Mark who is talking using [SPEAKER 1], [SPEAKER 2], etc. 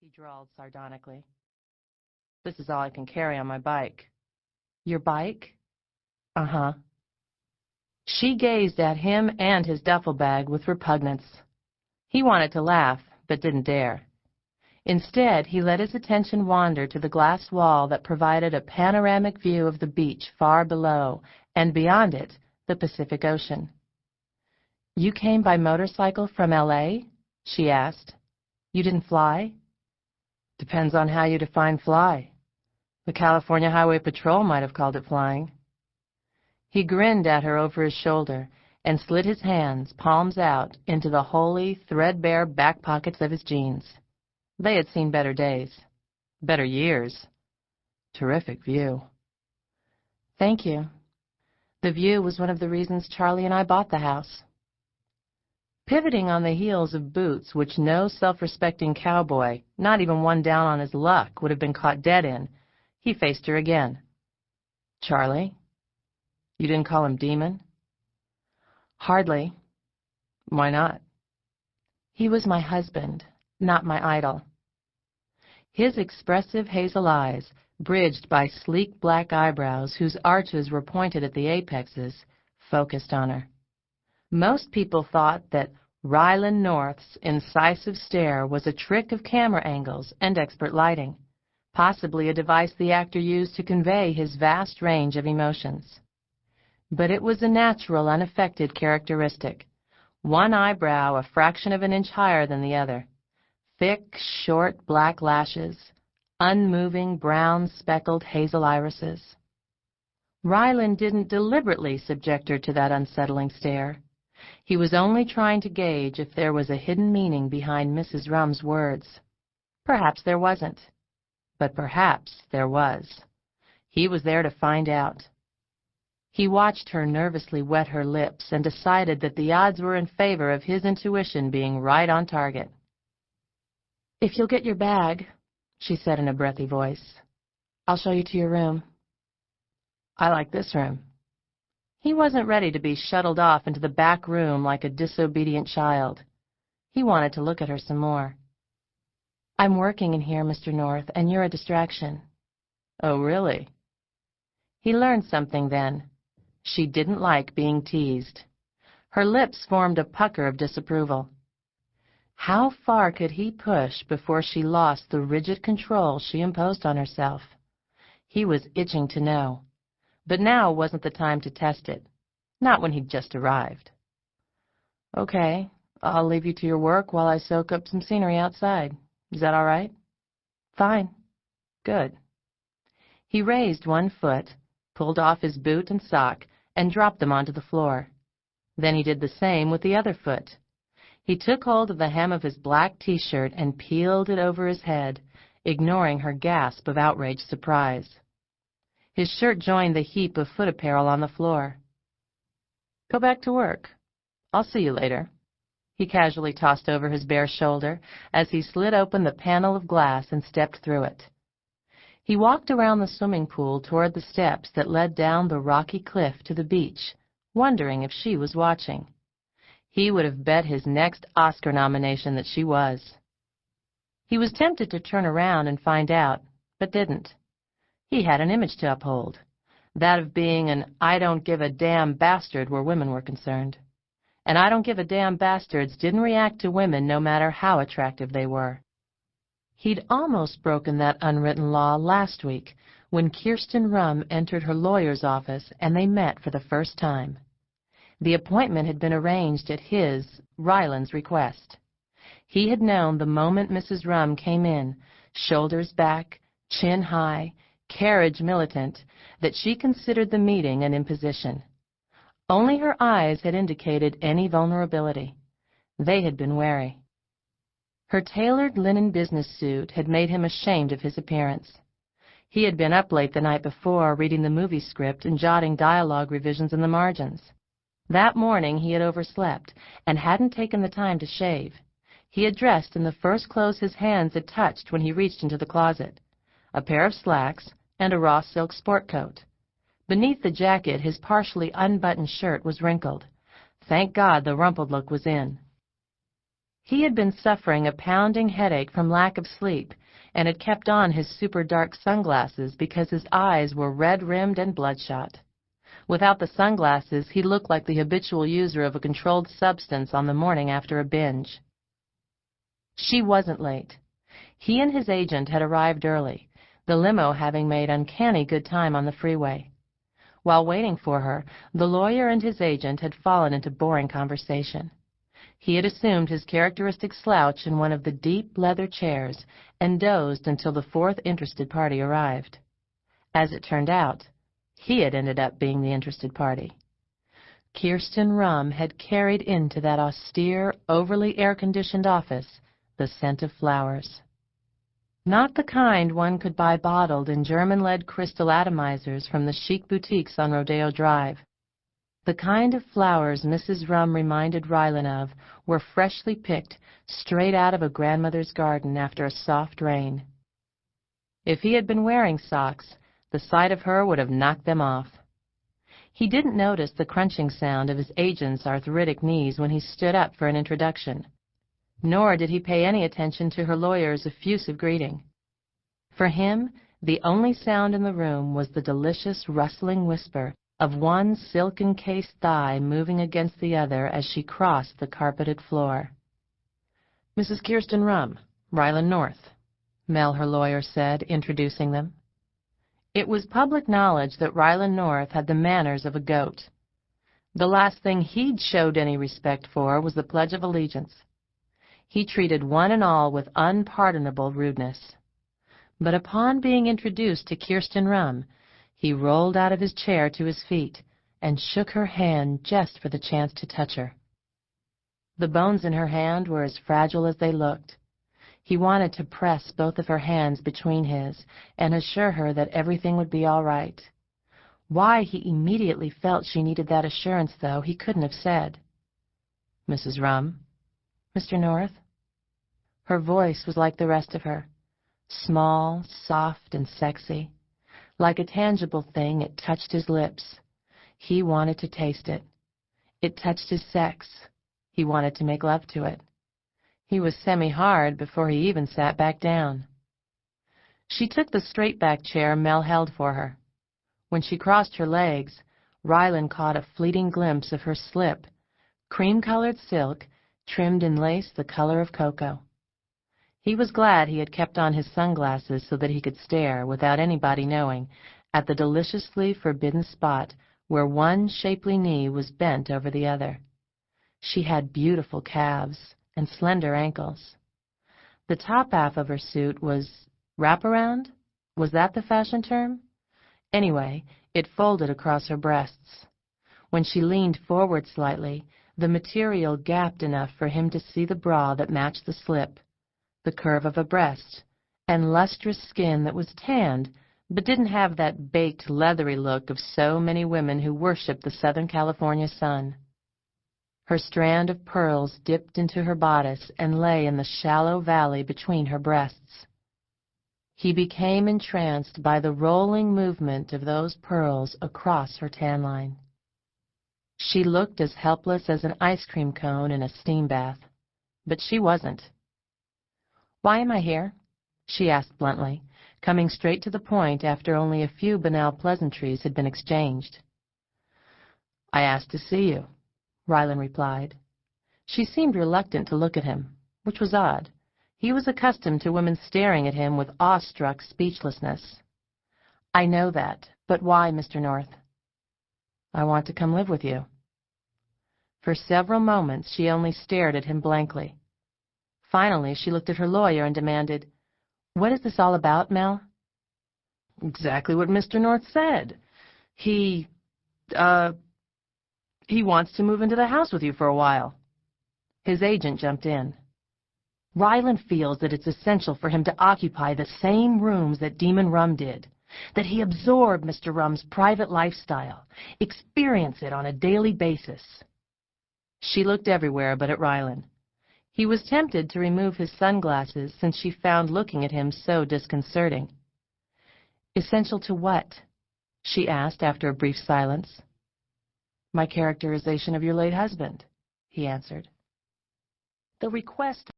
[SPEAKER 1] he drawled sardonically. This is all I can carry on my bike. Your bike? Uh-huh. She gazed at him and his duffel bag with repugnance. He wanted to laugh, but didn't dare. Instead, he let his attention wander to the glass wall that provided a panoramic view of the beach far below, and beyond it, the Pacific Ocean. You came by motorcycle from L.A.? She asked. You didn't fly? Depends on how you define fly. The California Highway Patrol might have called it flying. He grinned at her over his shoulder and slid his hands, palms out, into the holey, threadbare back pockets of his jeans. They had seen better days, better years. Terrific view. Thank you. The view was one of the reasons Charlie and I bought the house. Pivoting on the heels of boots which no self-respecting cowboy, not even one down on his luck, would have been caught dead in, he faced her again. Charlie? You didn't call him Demon? Hardly. Why not? He was my husband, not my idol. His expressive hazel eyes, bridged by sleek black eyebrows whose arches were pointed at the apexes, focused on her. Most people thought that Rylan North's incisive stare was a trick of camera angles and expert lighting, possibly a device the actor used to convey his vast range of emotions. But it was a natural, unaffected characteristic, one eyebrow a fraction of an inch higher than the other, thick, short black lashes, unmoving brown speckled hazel irises. Rylan didn't deliberately subject her to that unsettling stare. He was only trying to gauge if there was a hidden meaning behind Mrs. Rumm's words. Perhaps there wasn't, but perhaps there was. He was there to find out. He watched her nervously wet her lips and decided that the odds were in favor of his intuition being right on target. If you'll get your bag, she said in a breathy voice, I'll show you to your room. I like this room. He wasn't ready to be shuttled off into the back room like a disobedient child. He wanted to look at her some more. I'm working in here, Mr. North, and you're a distraction. Oh, really? He learned something then. She didn't like being teased. Her lips formed a pucker of disapproval. How far could he push before she lost the rigid control she imposed on herself? He was itching to know. But now wasn't the time to test it. Not when he'd just arrived. Okay, I'll leave you to your work while I soak up some scenery outside. Is that all right? Fine. Good. He raised one foot, pulled off his boot and sock, and dropped them onto the floor. Then he did the same with the other foot. He took hold of the hem of his black T-shirt and peeled it over his head, ignoring her gasp of outraged surprise. His shirt joined the heap of foot apparel on the floor. Go back to work. I'll see you later. He casually tossed over his bare shoulder as he slid open the panel of glass and stepped through it. He walked around the swimming pool toward the steps that led down the rocky cliff to the beach, wondering if she was watching. He would have bet his next Oscar nomination that she was. He was tempted to turn around and find out, but didn't. He had an image to uphold, that of being an I-don't-give-a-damn bastard where women were concerned. And I-don't-give-a-damn bastards didn't react to women no matter how attractive they were. He'd almost broken that unwritten law last week when Kirsten Rumm entered her lawyer's office and they met for the first time. The appointment had been arranged at his, Rylan's, request. He had known the moment Mrs. Rumm came in, shoulders back, chin high, carriage militant, that she considered the meeting an imposition. Only her eyes had indicated any vulnerability. They had been wary. Her tailored linen business suit had made him ashamed of his appearance. He had been up late the night before, reading the movie script and jotting dialogue revisions in the margins. That morning he had overslept and hadn't taken the time to shave. He had dressed in the first clothes his hands had touched when he reached into the closet, a pair of slacks and a raw silk sport coat. Beneath the jacket, his partially unbuttoned shirt was wrinkled. Thank God the rumpled look was in. He had been suffering a pounding headache from lack of sleep and had kept on his super dark sunglasses because his eyes were red-rimmed and bloodshot. Without the sunglasses, he looked like the habitual user of a controlled substance on the morning after a binge. She wasn't late. He and his agent had arrived early, the limo having made uncanny good time on the freeway. While waiting for her, the lawyer and his agent had fallen into boring conversation. He had assumed his characteristic slouch in one of the deep leather chairs and dozed until the fourth interested party arrived. As it turned out, he had ended up being the interested party. Kirsten Rumm had carried into that austere, overly air-conditioned office the scent of flowers. Not the kind one could buy bottled in German-lead crystal atomizers from the chic boutiques on Rodeo Drive. The kind of flowers Mrs. Rumm reminded Rylan of were freshly picked straight out of a grandmother's garden after a soft rain. If he had been wearing socks, the sight of her would have knocked them off. He didn't notice the crunching sound of his agent's arthritic knees when he stood up for an introduction, nor did he pay any attention to her lawyer's effusive greeting. For him, the only sound in the room was the delicious rustling whisper of one silk-encased thigh moving against the other as she crossed the carpeted floor. "Mrs. Kirsten Rumm, Rylan North," Mel, her lawyer, said, introducing them. It was public knowledge that Rylan North had the manners of a goat. The last thing he'd showed any respect for was the Pledge of Allegiance. He treated one and all with unpardonable rudeness. But upon being introduced to Kirsten Rumm, he rolled out of his chair to his feet and shook her hand just for the chance to touch her. The bones in her hand were as fragile as they looked. He wanted to press both of her hands between his and assure her that everything would be all right. Why he immediately felt she needed that assurance, though, he couldn't have said. "Mrs. Rumm? Mr. North?" Her voice was like the rest of her, small, soft, and sexy. Like a tangible thing, it touched his lips. He wanted to taste it. It touched his sex. He wanted to make love to it. He was semi-hard before he even sat back down. She took the straight-back chair Mel held for her. When she crossed her legs, Rylan caught a fleeting glimpse of her slip, cream-colored silk, trimmed in lace the color of cocoa. He was glad he had kept on his sunglasses so that he could stare, without anybody knowing, at the deliciously forbidden spot where one shapely knee was bent over the other. She had beautiful calves and slender ankles. The top half of her suit was wraparound? Was that the fashion term? Anyway, it folded across her breasts. When she leaned forward slightly, the material gapped enough for him to see the bra that matched the slip, the curve of a breast, and lustrous skin that was tanned but didn't have that baked, leathery look of so many women who worship the Southern California sun. Her strand of pearls dipped into her bodice and lay in the shallow valley between her breasts. He became entranced by the rolling movement of those pearls across her tan line. She looked as helpless as an ice cream cone in a steam bath, but she wasn't. "Why am I here?" she asked bluntly, coming straight to the point after only a few banal pleasantries had been exchanged. "I asked to see you," Rylan replied. She seemed reluctant to look at him, which was odd. He was accustomed to women staring at him with awestruck speechlessness. "I know that, but why, Mr. North?" "I want to come live with you." For several moments she only stared at him blankly. Finally she looked at her lawyer and demanded, "What is this all about, Mel?" "Exactly what Mr. North said. He wants to move into the house with you for a while." His agent jumped in. "Rylan feels that it's essential for him to occupy the same rooms that Demon Rumm did, that he absorb Mr. Rumm's private lifestyle, experience it on a daily basis." She looked everywhere but at Rylan. He was tempted to remove his sunglasses since she found looking at him so disconcerting. "Essential to what?" she asked after a brief silence. "My characterization of your late husband," he answered. The request